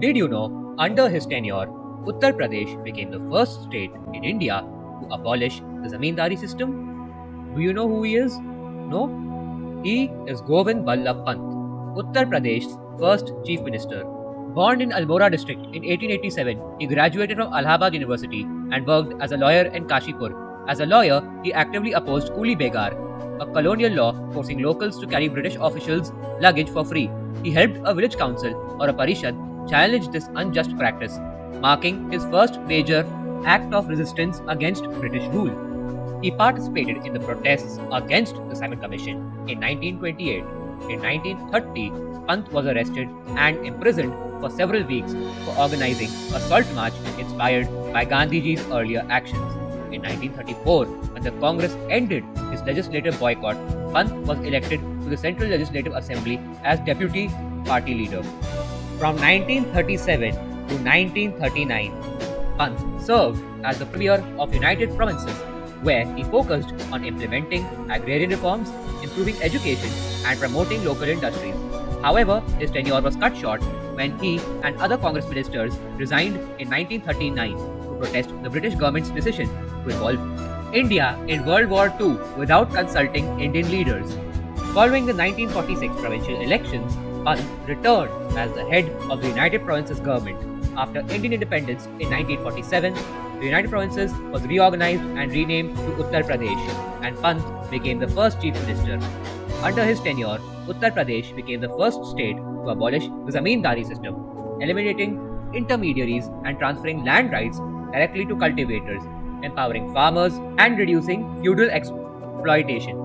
Did you know, under his tenure, Uttar Pradesh became the first state in India to abolish the Zamindari system? Do you know who he is? No? He is Govind Ballabh Pant, Uttar Pradesh's first chief minister. Born in Almora district in 1887, he graduated from Allahabad University and worked as a lawyer in Kashipur. As a lawyer, he actively opposed Coolie Begar, a colonial law forcing locals to carry British officials' luggage for free. He helped a village council or a parishad challenge this unjust practice, marking his first major act of resistance against British rule. He participated in the protests against the Simon Commission in 1928. In 1930, Pant was arrested and imprisoned for several weeks for organizing a salt march inspired by Gandhiji's earlier actions. In 1934, when the Congress ended its legislative boycott, Pant was elected to the Central Legislative Assembly as deputy party leader. From 1937 to 1939, Pant served as the Premier of United Provinces, where he focused on implementing agrarian reforms, improving education, and promoting local industries. However, his tenure was cut short when he and other Congress ministers resigned in 1939 to protest the British government's decision to involve India in World War II without consulting Indian leaders. Following the 1946 provincial elections, Pant returned as the head of the United Provinces government. After Indian independence in 1947, the United Provinces was reorganized and renamed to Uttar Pradesh, and Pant became the first chief minister. Under his tenure, Uttar Pradesh became the first state to abolish the Zamindari system, eliminating intermediaries and transferring land rights directly to cultivators, empowering farmers and reducing feudal exploitation.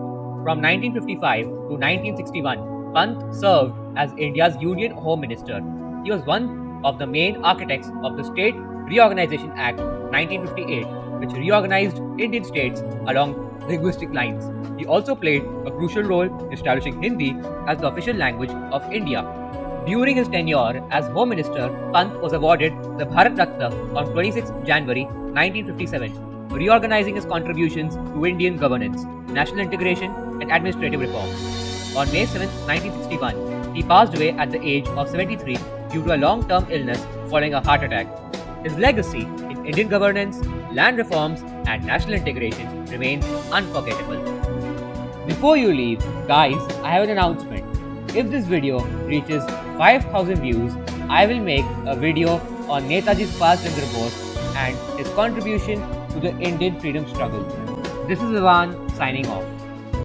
From 1955 to 1961, Pant served as India's Union Home Minister. He was one of the main architects of the State Reorganization Act 1958, which reorganized Indian states along linguistic lines. He also played a crucial role in establishing Hindi as the official language of India. During his tenure as Home Minister, Pant was awarded the Bharat Ratna on 26 January 1957, reorganizing his contributions to Indian governance, national integration, and administrative reforms. On May 7, 1961, he passed away at the age of 73 due to a long-term illness following a heart attack. His legacy in Indian governance, land reforms, and national integration remains unforgettable. Before you leave, guys, I have an announcement. If this video reaches 5,000 views, I will make a video on Netaji Subhash Chandra Bose and his contribution to the Indian freedom struggle. This is Ivan signing off.